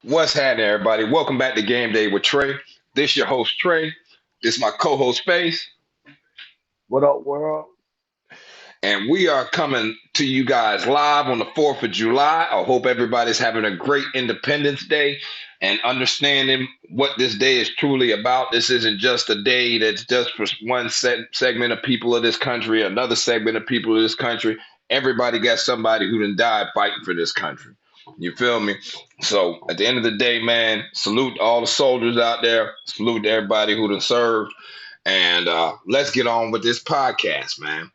What's happening, everybody? Welcome back to Game Day with Trey. This your host Trey. This my co-host Face, What up, world? and we are coming to you guys live on the 4th of July. I hope everybody's having a great Independence Day and understanding what this day is truly about. This isn't just a day that's just for one segment of people of this country, another segment of people of this country. Everybody got somebody who done died fighting for this country. You feel me? So at the end of the day, man, salute to all the soldiers out there. Salute to everybody who done served. And let's get on with this podcast, man.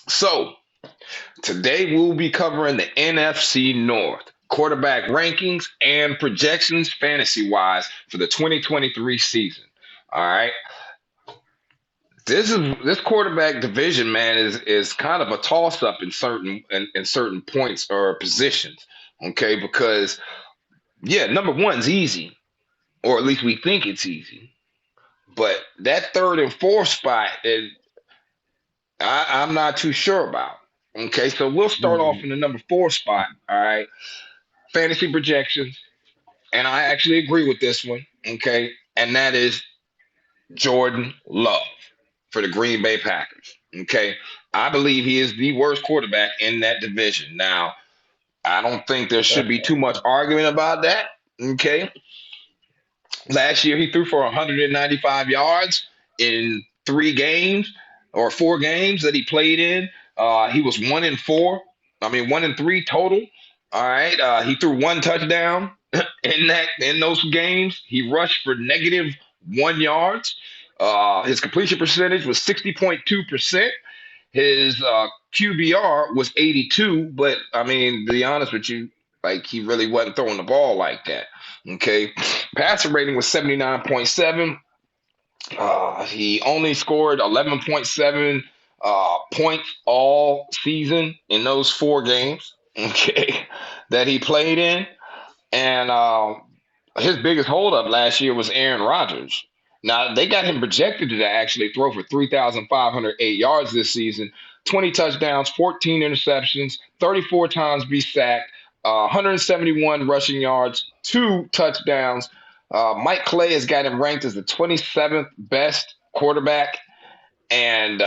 So today we'll be covering the NFC North quarterback rankings and projections fantasy wise for the 2023 season. All right. This quarterback division, man, is kind of a toss up in certain points or positions. Okay, because yeah, number one's easy, or at least we think it's easy. But that third and fourth spot, I'm not too sure about. Okay, so we'll start off Mhm. in the number four spot. All right, fantasy projections, and I actually agree with this one. Okay, and that is Jordan Love for the Green Bay Packers. Okay, I believe he is the worst quarterback in that division. Now, I don't think there should be too much argument about that. Okay, last year he threw for 195 yards in 3 games or 4 games that he played in. He was 1-4. I mean 1-3 total. All right. He threw one touchdown in those games. He rushed for -1 yards. His completion percentage was 60.2%. His QBR was 82, but I mean, to be honest with you, like he really wasn't throwing the ball like that. Okay, passer rating was 79.7. He only scored 11.7 points all season in those 4 games. Okay, that he played in, and his biggest holdup last year was Aaron Rodgers. Now they got him projected to actually throw for 3,508 yards this season, 20 touchdowns, 14 interceptions, 34 times be sacked, 171 rushing yards, 2 touchdowns. Mike Clay has got him ranked as the 27th best quarterback, and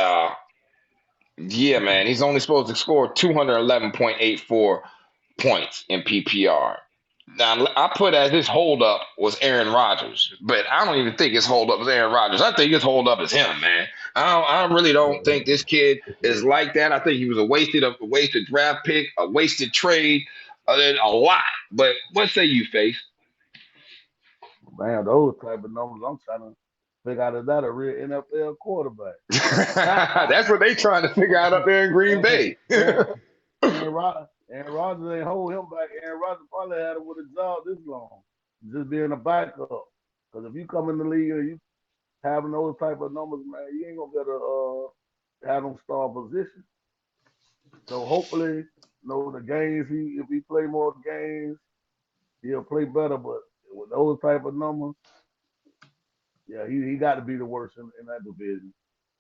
yeah, man, he's only supposed to score 211.84 points in PPR. Now, I put as his holdup was Aaron Rodgers, but I don't even think his holdup was Aaron Rodgers. I think his holdup is him, man. I really don't think this kid is like that. I think he was a wasted draft pick, a wasted trade, a lot. But what say you, Face? Man, those type of numbers, I'm trying to figure out is that a real NFL quarterback? That's what they trying to figure out up there in Green Bay. Aaron, Aaron Rodgers ain't hold him back. Aaron Rodgers probably had him with a job this long, just being a backup. Because if you come in the league and you having those type of numbers, man, you ain't gonna be able to have them star position. So hopefully, the games if he play more games, he'll play better. But with those type of numbers. Yeah, he got to be the worst in that division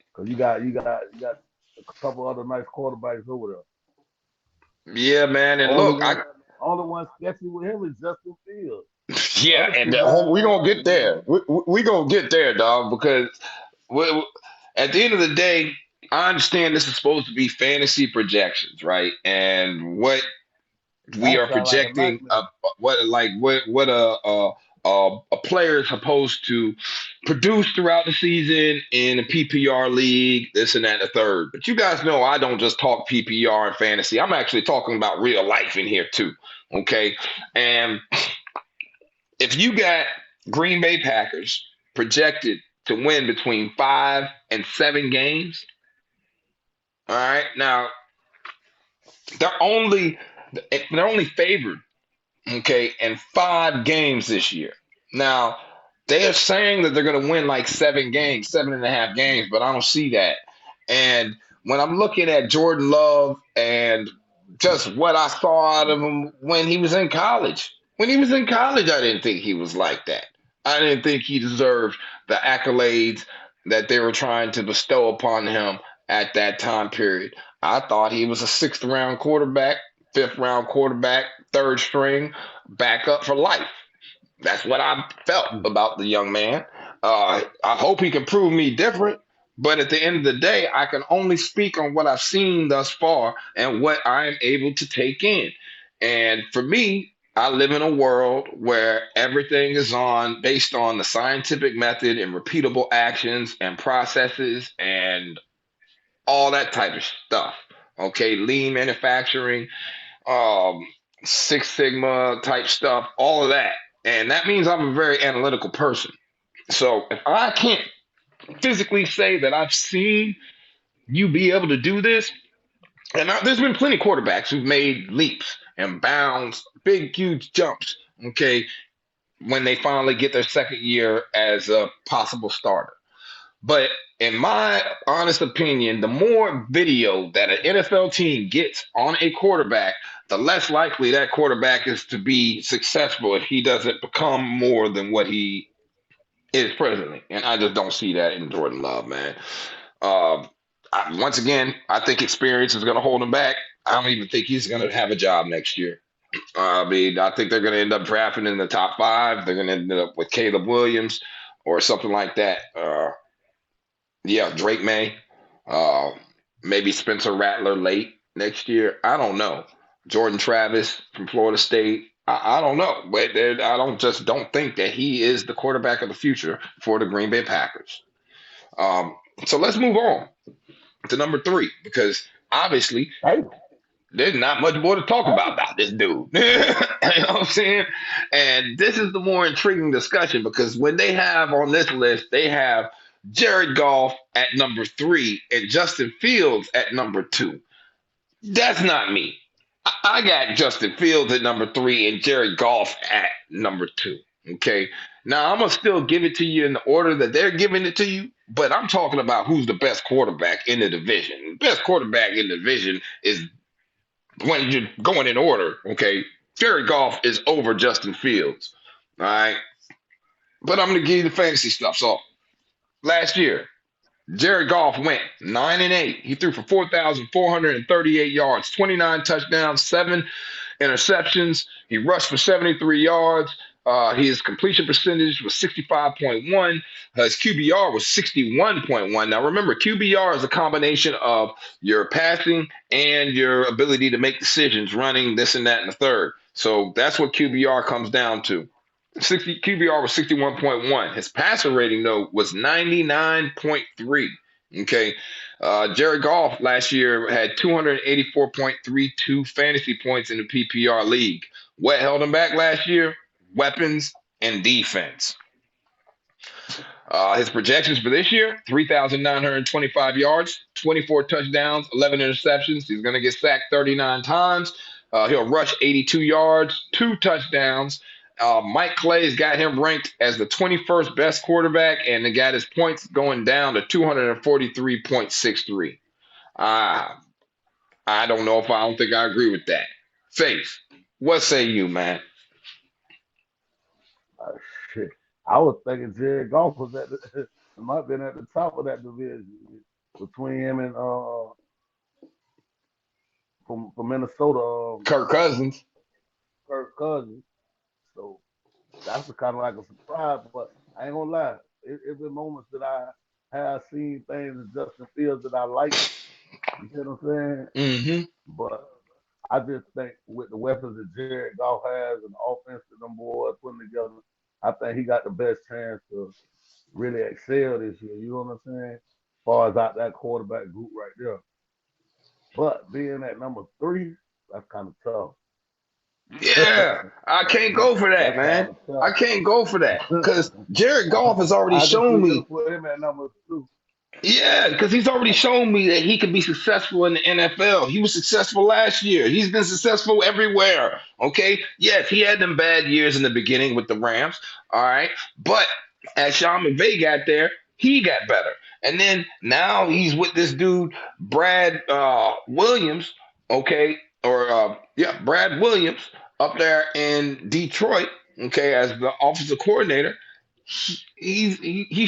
because you got a couple other nice quarterbacks over there. Yeah, man. And Only look, one only one sketchy with him is Justin Fields. The yeah, other and two guys, we gonna get there. We gonna get there, dog, because we, at the end of the day, I understand this is supposed to be fantasy projections, right? And what we that are sound like a projecting, nightmare. what a player is supposed to produce throughout the season in a PPR league, this and that, and the third. But you guys know I don't just talk PPR and fantasy. I'm actually talking about real life in here too. Okay, and if you got Green Bay Packers projected to win between 5 and 7 games, all right. Now they're only they're only favored, okay, in 5 games this year. Now they are saying that they're going to win like 7 games, 7.5 games, but I don't see that. And when I'm looking at Jordan Love and just what I saw out of him when he was in college, I didn't think he was like that. I didn't think he deserved the accolades that they were trying to bestow upon him at that time period. I thought he was a sixth round quarterback, fifth round quarterback, third string, backup for life. That's what I felt Mm. about the young man. I hope he can prove me different. But at the end of the day, I can only speak on what I've seen thus far and what I am able to take in. And for me, I live in a world where everything is on based on the scientific method and repeatable actions and processes and all that type of stuff. Okay, lean manufacturing, um, Six Sigma type stuff, all of that. And that means I'm a very analytical person. So if I can't physically say that I've seen you be able to do this, and there's been plenty of quarterbacks who've made leaps and bounds, big, huge jumps, okay, when they finally get their second year as a possible starter. But in my honest opinion, the more video that an NFL team gets on a quarterback, the less likely that quarterback is to be successful if he doesn't become more than what he is presently. And I just don't see that in Jordan Love, man. Uh, Once again, I think experience is going to hold him back. I don't even think he's going to have a job next year. I mean, I think they're going to end up drafting in the top five. They're going to end up with Caleb Williams or something like that. Yeah, Drake May, uh, maybe Spencer Rattler late next year. I don't know. Jordan Travis from Florida State. I don't know, but I don't think that he is the quarterback of the future for the Green Bay Packers. So let's move on to number three because obviously Hey, there's not much more to talk about this dude. You know what I'm saying? And this is the more intriguing discussion because when they have on this list, they have Jared Goff at number three and Justin Fields at number two. That's not me. I got Justin Fields at number three and Jared Goff at number two. Okay. Now I'm gonna still give it to you in the order that they're giving it to you, but I'm talking about who's the best quarterback in the division. The best quarterback in the division is when you're going in order, okay, Jared Goff is over Justin Fields. All right. But I'm going to give you the fantasy stuff. So last year, Jared Goff went 9-8. He threw for 4,438 yards, 29 touchdowns, 7 interceptions. He rushed for 73 yards. His completion percentage was 65.1. His QBR was 61.1. Now remember, QBR is a combination of your passing and your ability to make decisions, running this and that and the third. So that's what QBR comes down to. 60 QBR was 61.1. His passer rating though was 99.3. Okay. Jared Goff last year had 284.32 fantasy points in the PPR league. What held him back last year? Weapons and defense. His projections for this year 3,925 yards, 24 touchdowns, 11 interceptions. He's going to get sacked 39 times. He'll rush 82 yards, 2 touchdowns. Mike Clay's got him ranked as the 21st best quarterback, and they got his points going down to 243.63. Uh, I don't know if I don't think I agree with that. Faith, what say you, man? uh, shit. I was thinking Jared Goff was might have been at the top of that division between him and from Minnesota, Kirk Cousins. Kirk Cousins. So that's kind of like a surprise. But I ain't gonna lie, it's been moments that I have seen things in Justin Fields that I like. You see what I'm saying? Mm-hmm. But I just think with the weapons that Jared Goff has and the offense that them boys putting together, I think he got the best chance to really excel this year. You know what I'm saying? As far as out that quarterback group right there. But being at number three, that's kind of tough. Yeah, I can't go for that, That's man. kind of I tough. can't go for that because Jared Goff has already I can see shown them me. put him at number two. Yeah, because he's already shown me that he can be successful in the NFL. He was successful last year. He's been successful everywhere. Okay. Yes, he had them bad years in the beginning with the Rams. All right. But as Sean McVay got there, he got better. And then now he's with this dude, Brad Williams. Okay. Or, yeah, Brad Williams up there in Detroit. Okay. As the offensive coordinator. He's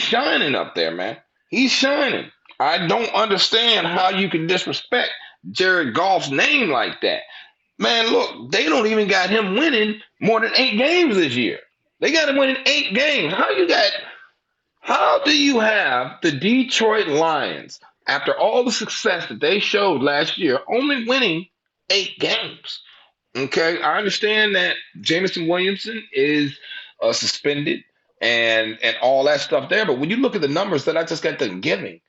shining up there, man. He's shining. I don't understand how you can disrespect Jared Goff's name like that. Man, look, they don't even got him winning more than 8 games this year. They got to win in 8 games. How do you have the Detroit Lions, after all the success that they showed last year, only winning 8 games? Okay, I understand that Jameson Williamson is suspended and all that stuff there, but when you look at the numbers that I just got done giving,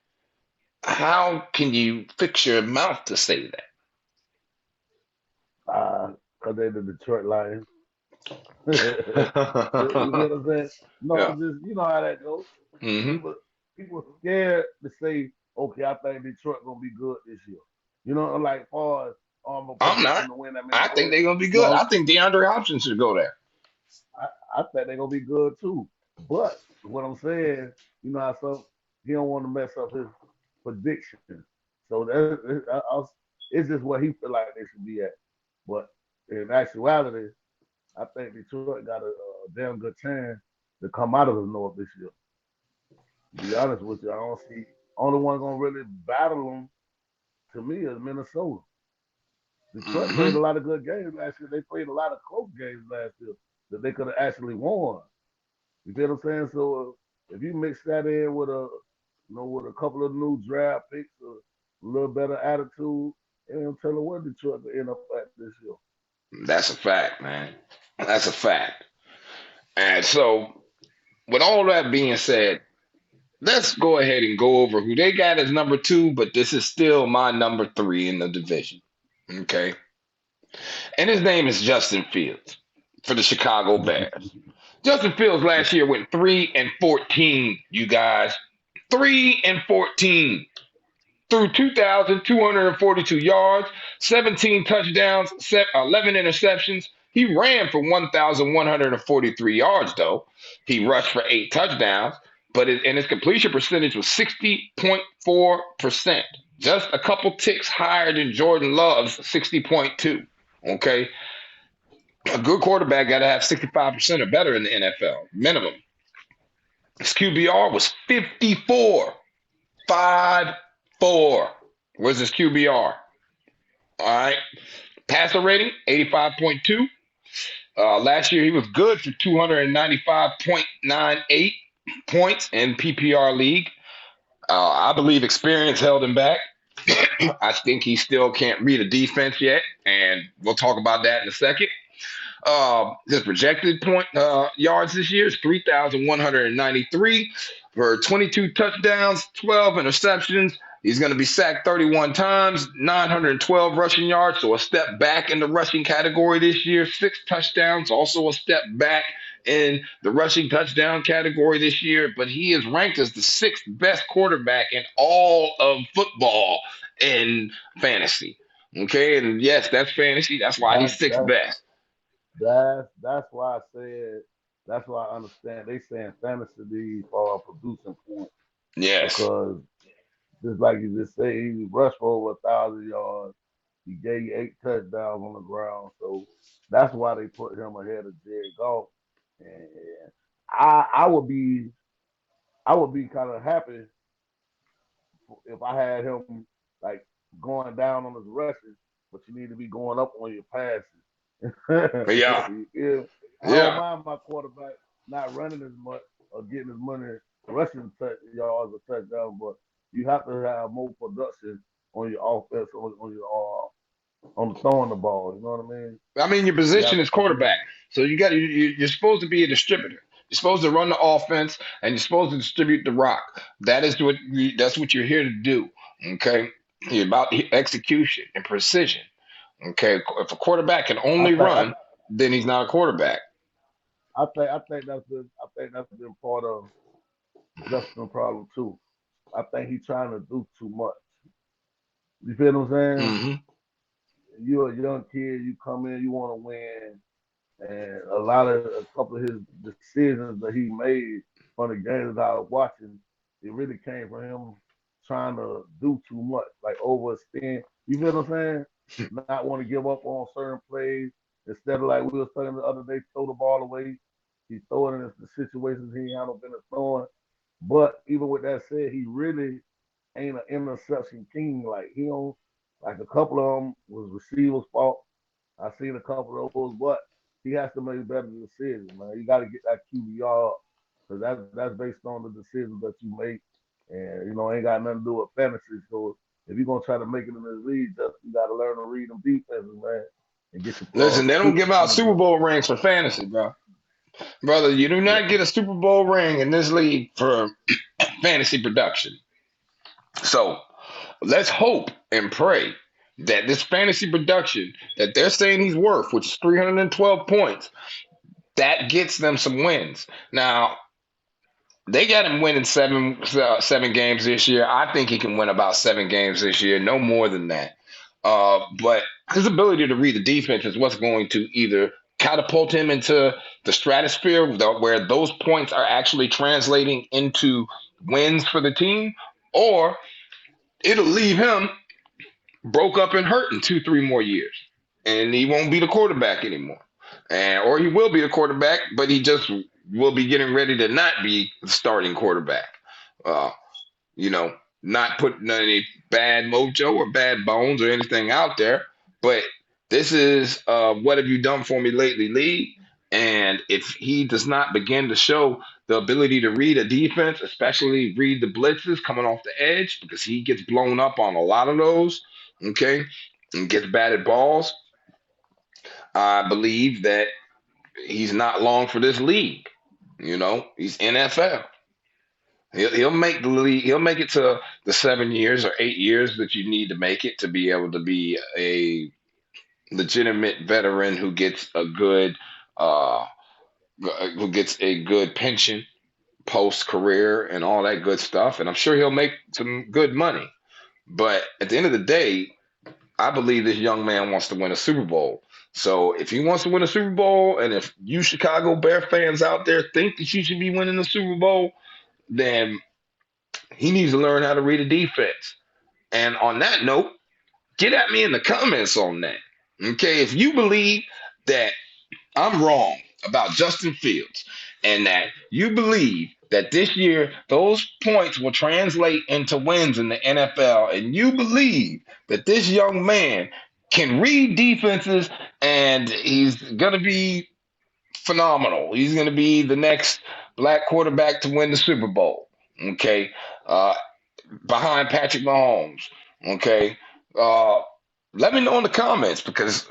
how can you fix your mouth to say Because they're the Detroit Lions. You that? know what I'm saying? No, Yeah. just you know how that goes. Hmm. People scared to say, okay, I think Detroit gonna be good this year. You know, like far as I'm I'm predict not. them to win that many I think games. they're gonna be good. No, I think DeAndre Hopkins should go there. I think they're gonna be good too. But what I'm saying, you know, how some he don't want to mess up his prediction. So it's just where he feel like they should be at. But in actuality, I think Detroit got a damn good chance to come out of the North this year. To be honest with you, I don't see only one gonna really battle them to me is Minnesota. Detroit played Hmm. a lot of good games last year. They played a lot of close games last year that they could have actually won. You feel what I'm saying? So if you mix that in with with a couple of new draft picks, a little better attitude, and I'm telling you what Detroit could end up at this year. That's a fact, man. That's a fact. And so, with all that being said, let's go ahead and go over who they got as number two, but this is still my number three in the division. Okay. And his name is Justin Fields for the Chicago Bears. Justin Fields last year went 3-14, you guys. 3-14 threw 2,242 yards, 17 touchdowns, 11 interceptions. He ran for 1,143 yards, though. He rushed for 8 touchdowns, and his completion percentage was 60.4%, just a couple ticks higher than Jordan Love's 60.2. Okay, a good quarterback got to have 65% or better in the NFL minimum. His QBR was 54, 5-4. Where's his QBR? All right. Passer rating, 85.2. Last year, he was good for 295.98 points in PPR league. I believe experience held him back. I think he still can't read a defense yet, and we'll talk about that in a second. His projected point yards this year is 3,193 for 22 touchdowns, 12 interceptions. He's going to be sacked 31 times, 912 rushing yards, so a step back in the rushing category this year. 6 touchdowns, also a step back in the rushing touchdown category this year. But he is ranked as the sixth best quarterback in all of football in fantasy. Okay, and yes, that's fantasy. That's why he's That sixth that best. that's why I said that's why I understand they saying fantasy league for producing points Yes. because just like you just say, he rushed for over 1,000 yards. He gave you 8 touchdowns on the ground, so that's why they put him ahead of Jared Goff. And I would be kind of happy if I had him like going down on his rushes, but you need to be going up on your passes. Yeah. You feel? I don't Yeah. mind my quarterback not running as much or getting as many rushing yards or touchdowns, but you have to have more production on your offense on your on throwing the ball. You know what I mean? I mean, your You position have is quarterback, so you're supposed to be a distributor. You're supposed to run the offense, and you're supposed to distribute the rock. That's what you're here to do. Okay, you're about execution and precision. Okay, if a quarterback can I only think I, run, then he's not a quarterback. I think that's been part of Justin's problem too. I think he's trying to do too much. You feel what I'm saying? Hmm. You're a young kid, you come in, you want to win, and a couple of his decisions that he made from the games that I was watching, it really came from him trying to do too much, like overextend. You feel what I'm saying? Not want to give up on certain plays instead of like we were saying the other day, throw the ball away. He throw it in the situations he ain't had no business throwing. But even with that said, he really ain't an interception king. Like he don't like a couple of them was receivers' fault. I seen a couple of those, but he has to make better decisions, man. You got to get that QBR up because that's based on the decisions that you make, and ain't got nothing to do with fantasy. So if you're gonna try to make it in this league, just you got to learn to read them defenses, man, and get your Listen, they don't super give out teams Super up. Bowl rings for fantasy, bro. Brother, you do Yeah, not get a Super Bowl ring in this league for fantasy production. So let's hope and pray that this fantasy production that they're saying he's worth, which is 312 points, that gets them some wins. Now, they got him winning seven games this year. I think he can win about 7 games this year, no more than that. But his ability to read the defense is what's going to either catapult him into the stratosphere where those points are actually translating into wins for the team, or it'll leave him broke up and hurt in 2, 3 more years, and he won't be the quarterback anymore, and or he will be the quarterback, but he just will be getting ready to not be the starting quarterback. Uh, you know, not putting any bad mojo or bad bones or anything out there, but this is what have you done for me lately, Lee? And if he does not begin to show the ability to read a defense, especially read the blitzes coming off the edge, because he gets blown up on a lot of those, okay, and gets batted balls, I believe that he's not long for this league. He's NFL. He'll make the league. He'll make it to the 7 years or 8 years that you need to make it to be able to be a legitimate veteran uh, who gets a good pension post career and all that good stuff. And I'm sure he'll make some good money. But at the end of the day, I believe this young man wants to win a Super Bowl. So if he wants to win a Super Bowl, and if you Chicago Bear fans out there think that you should be winning the Super Bowl, then he needs to learn how to read a defense. And on that note, get at me in the comments on that. Okay, if you believe that I'm wrong about Justin Fields and that you believe that this year those points will translate into wins in the NFL, and you believe that this young man can read defenses and he's going to be phenomenal. He's going to be the next black quarterback to win the Super Bowl. Okay. Uh, Behind Patrick Mahomes. Okay. Uh, Let me know in the comments because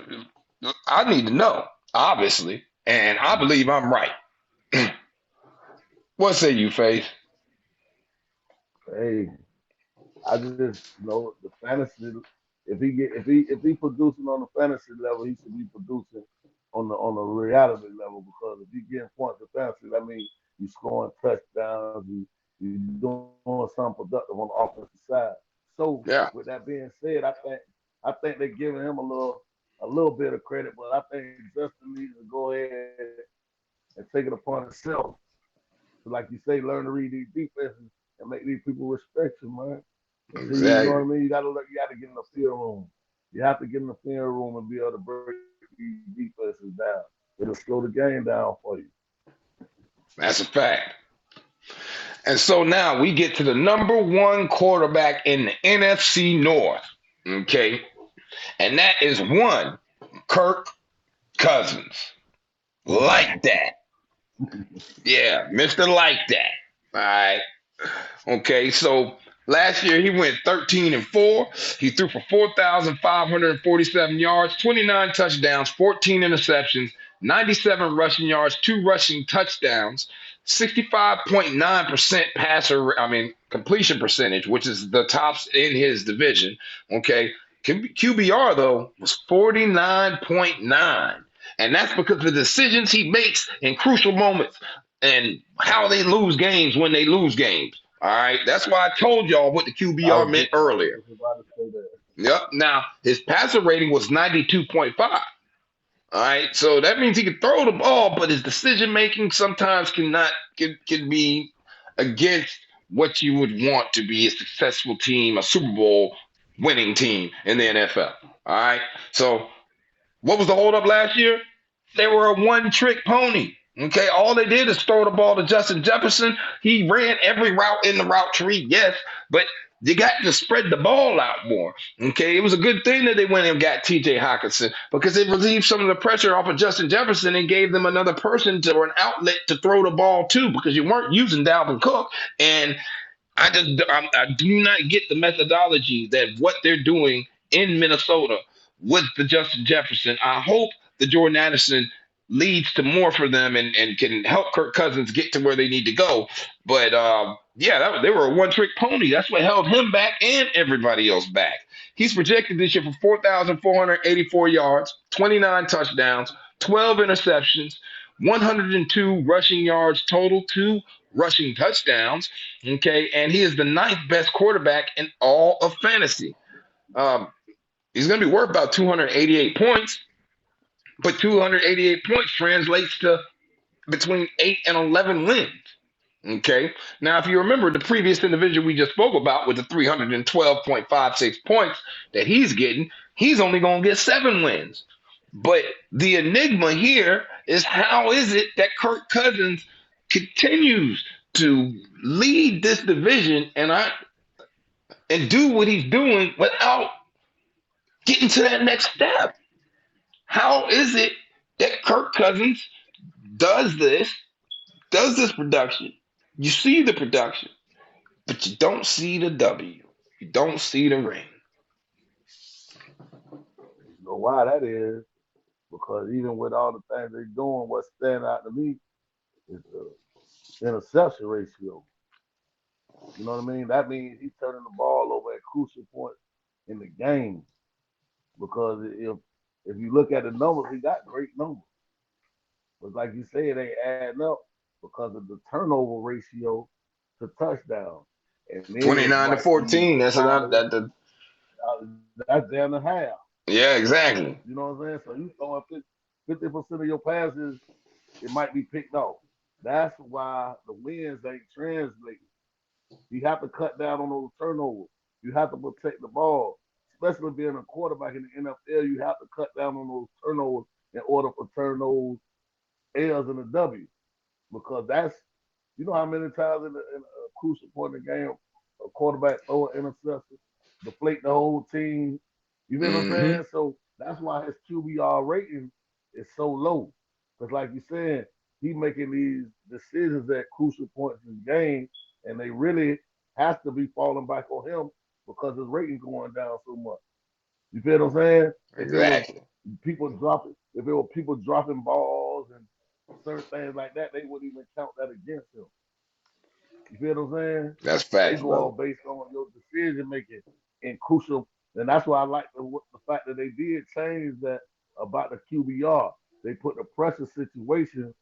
I need to know, obviously, and I believe I'm right. What say you, Faith? hey, I just know the fantasy. If he producing on the fantasy level, he should be producing on the reality level because if you getting points to fantasy, that means you scoring touchdowns, you doing something productive on the offensive side. So Yeah, with that being said, I think they're giving him a little bit of credit, but I think Justin needs to go ahead and take it upon himself to, like you say, learn to read these defenses and make these people respect you, man. Until you know exactly. what I mean, you gotta get in the field room. You have to get in the field room and be able to break these defenses down. It'll slow the game down for you. That's a fact. And so now we get to the number one quarterback in the NFC North. Okay. And that is one Kirk Cousins. Like that. Yeah, Mr. Like that. All right. Okay, so last year he went 13-4. He threw for 4,547 yards, 29 touchdowns, 14 interceptions, 97 rushing yards, 2 rushing touchdowns, 65.9% completion percentage, which is the tops in his division. Okay. QBR though was 49.9. And that's because of the decisions he makes in crucial moments and how they lose games when they lose games. All right. That's why I told y'all what the QBR meant I was earlier. just about to say that. Yep. Now, his passer rating was 92.5. All right. So that means he can throw the ball, but his decision making sometimes can be against what you would want to be a successful team, a Super Bowl winning team in the NFL. All right. So what was the holdup last year? They were a one trick pony. Okay, all they did is throw the ball to Justin Jefferson. He ran every route in the route tree, yes, but You got to spread the ball out more. Okay, it was a good thing that they went and got T.J. Hawkinson because it relieved some of the pressure off of Justin Jefferson and gave them another person to, or an outlet to throw the ball to because you weren't using Dalvin Cook. And I do not get the methodology that what they're doing in Minnesota with the Justin Jefferson. I hope the Jordan Addison leads to more for them and can help Kirk Cousins get to where they need to go. But yeah, they were a one-trick pony. That's what held him back and everybody else back. He's projected this year for 4,484 yards, 29 touchdowns, 12 interceptions, 102 rushing yards total, two rushing touchdowns. Okay, and he is the ninth best quarterback in all of fantasy. Um, he's going to be worth about 288 points, but 288 points translates to between 8 and 11 wins. Okay, now if you remember the previous individual we just spoke about with the 312.56 points that he's getting, he's only going to get 7 wins. But the enigma here is how is it that Kirk Cousins continues to lead this division and do what he's doing without getting to that next step? How is it that Kirk Cousins does this, does this production? You see the production, but you don't see the W. You don't see the ring. You know why that is? Because even with all the things they're doing, what's standing out to me is the interception ratio. You know what I mean? That means he's turning the ball over at crucial points in the game. Because if you look at the numbers, he got great numbers. But like you said, they adding up because of the turnover ratio to touchdown. And then it 29 to might be 14. That's probably not that. that's down the half. Yeah, exactly. You know what I'm saying? So you throwing 50% of your passes, it might be picked off. That's why the wins ain't translating. You have to cut down on those turnovers. You have to protect the ball. Especially being a quarterback in the NFL, you have to cut down on those turnovers in order to turn those L's and a W. Because that's, you know how many times in a crucial point in the game, a quarterback throw an interception, deflate the whole team. You know what I'm Mm-hmm. saying? So that's why his QBR rating is so low. Because like you said, he making these decisions at crucial points in the game, and they really has to be falling back on him because his rating going down so much. You feel what I'm saying? If it was Exactly. if it were people dropping balls and certain things like that, they wouldn't even count that against him. You feel what I'm saying? That's They facts, go brother. all based on your decision making in crucial, and that's why I like the fact that they did change that about the QBR. They put the pressure situation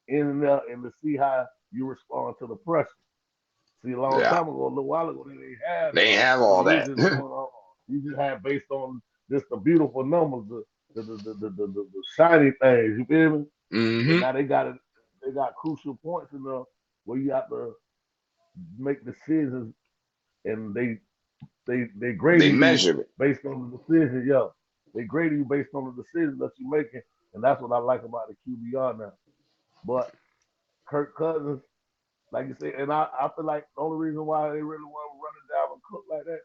in there and to see how you respond to the pressure. See, a long Yeah. time ago, a little while ago, they didn't have They that. ain't have So all you was that. just going on. You just had based on just the beautiful numbers, the shiny things. You feel me? But Mm-hmm. now they got it. They got crucial points in there where you have to make decisions, and they grade They you measure it. based on the decision. Yeah, they grade you based on the decisions that you're making, and that's what I like about the QBR now. But Kirk Cousins, like you say, and I feel like the only reason why they really want to run it down and cook like that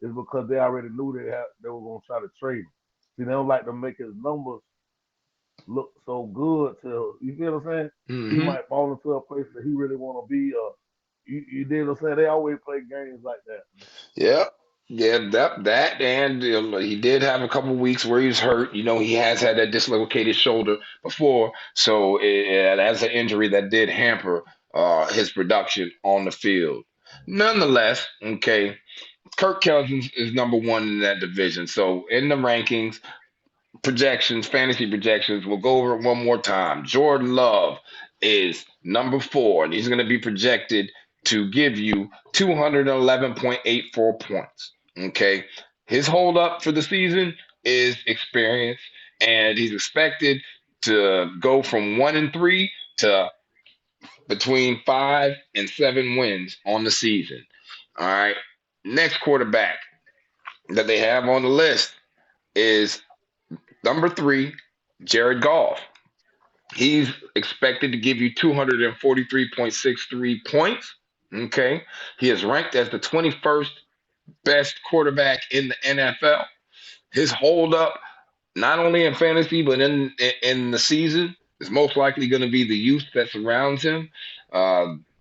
is because they already knew they were gonna try to trade him. See, they don't like to make his numbers look so good till you feel what I'm saying? He Mm-hmm. might fall into a place that he really wanna be you did what I'm saying? They always play games like that. Yeah. Yeah, that and he did have a couple weeks where he was hurt. He has had that dislocated shoulder before, so that's an injury that did hamper his production on the field. Nonetheless, okay, Kirk Cousins is number one in that division. So in the rankings, projections, fantasy projections. We'll go over it one more time. Jordan Love is number four, and he's going to be projected to give you 211.84 points. Okay. His hold up for the season is experience, and he's expected to go from 1-3 to between 5 and 7 wins on the season. All right. Next quarterback that they have on the list is number three, Jared Goff. He's expected to give you 243.63 points. Okay. He is ranked as the 21st best quarterback in the NFL. His hold up, not only in fantasy but in the season, is most likely going to be the youth that surrounds him.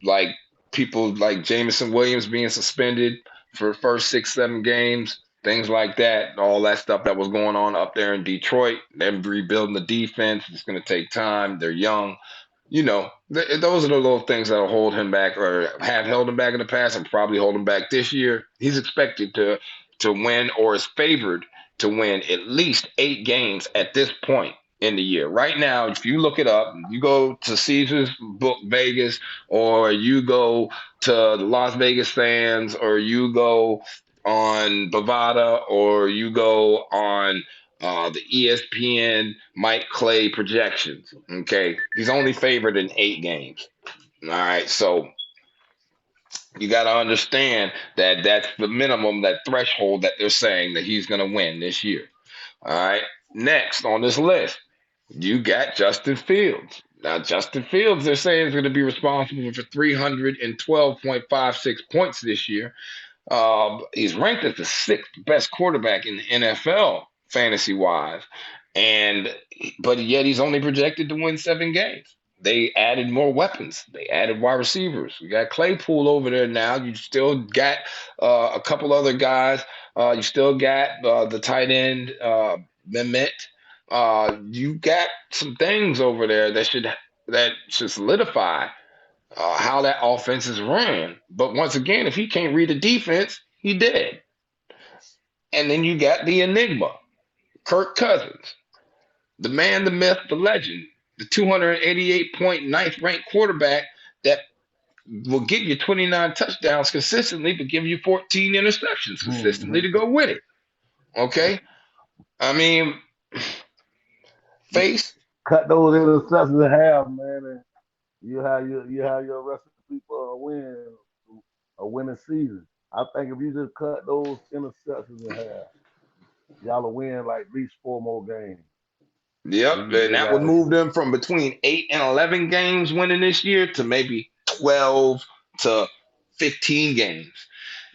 Like people like Jamison Williams being suspended for the first 6, 7 games, things like that, all that stuff that was going on up there in Detroit. Them rebuilding the defense. It's going to take time. They're young. Those are the little things that'll hold him back or have held him back in the past and probably hold him back this year. He's expected to win or is favored to win at least 8 games at this point in the year. Right now, if you look it up, you go to Caesars Book Vegas, or you go to the Las Vegas Sands, or you go on Bovada, or you go on the ESPN Mike Clay projections. Okay, he's only favored in 8 games. All right, so you got to understand that that's the minimum, that threshold that they're saying that he's going to win this year. All right, next on this list, you got Justin Fields. Now, Justin Fields, they're saying is going to be responsible for 312.56 points this year. He's ranked as the sixth best quarterback in the NFL fantasy wise, and but yet he's only projected to win 7 games. They added more weapons. They added wide receivers. You got Claypool over there now. You still got a couple other guys. You still got the tight end Mehmet. You got some things over there that should solidify how that offense is ran. But once again, if he can't read the defense, he dead. And then you got the enigma, Kirk Cousins, the man, the myth, the legend, the 288 point ninth ranked quarterback that will give you 29 touchdowns consistently, but give you 14 interceptions consistently to go with it. Okay? I mean, Face. Cut those interceptions in half, man, and you have your recipe for a winning season. I think if you just cut those interceptions in half, y'all will win like at least 4 more games Yep, than you and did that would last move year. them from between 8 and 11 games winning this year to maybe 12 to 15 games,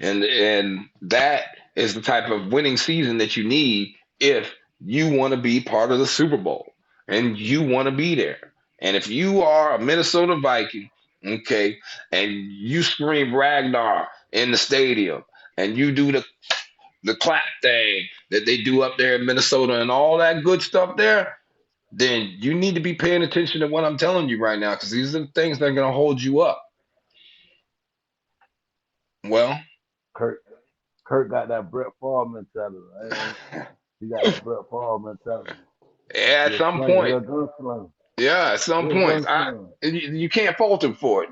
and that is the type of winning season that you need if you want to be part of the Super Bowl and you want to be there. And if you are a Minnesota Viking, okay, and you scream Ragnar in the stadium and you do the clap thing that they do up there in Minnesota and all that good stuff there, then you need to be paying attention to what I'm telling you right now because these are the things that are going to hold you up. Well, Kurt Kurt got that Brett Favre mentality. He got that Brett Favre mentality. at He a some slinger. He point, a gunslinger. yeah, at He some a point, gunslinger. you can't fault him for it.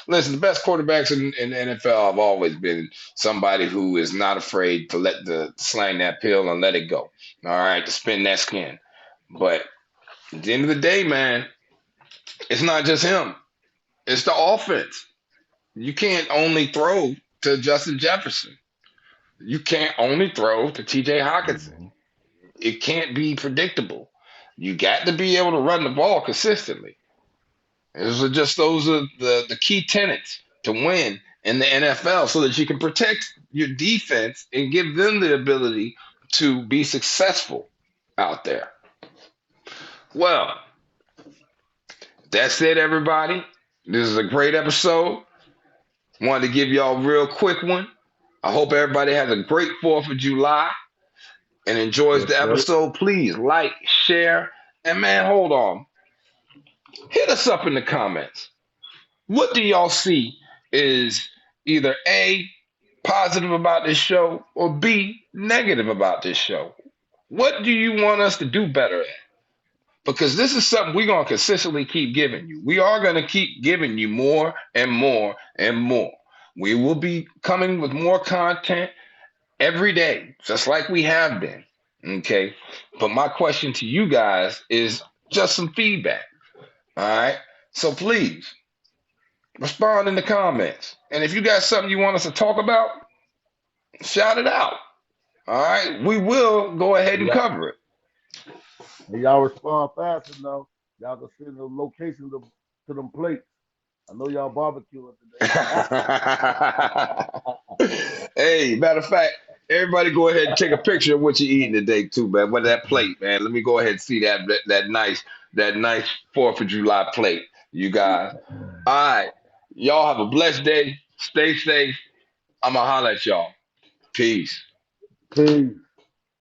Listen, the best quarterbacks in the NFL have always been somebody who is not afraid to let the slang that pill and let it go. All right, to spin that skin. But at the end of the day, man, it's not just him. It's the offense. You can't only throw to Justin Jefferson. You can't only throw to TJ Hawkinson. Mhm. It can't be predictable. You got to be able to run the ball consistently. Those are the key tenets to win in the NFL so that you can protect your defense and give them the ability to be successful out there. Well, that's it, everybody. This is a great episode. Wanted to give y'all a real quick one. I hope everybody has a great 4th of July and enjoys Yes, the sir. episode. Please like, share, and man, hold on. Hit us up in the comments. What do y'all see is either A, positive about this show, or B, negative about this show? What do you want us to do better at? Because this is something we're going to consistently keep giving you. We are going to keep giving you more and more and more. We will be coming with more content every day, just like we have been. Okay. But my question to you guys is just some feedback. All right. So please respond in the comments. And if you got something you want us to talk about, shout it out. All right. We will go ahead and Yeah. cover it. And y'all respond fast enough. Y'all can send the location to them plates. I know y'all barbecuing today. Hey, matter of fact, everybody go ahead and take a picture of what you're eating today too, man. What that plate, man. Let me go ahead and see that nice 4th of July plate, you guys. All right. Y'all have a blessed day. Stay safe. I'ma holler at y'all. Peace. Peace.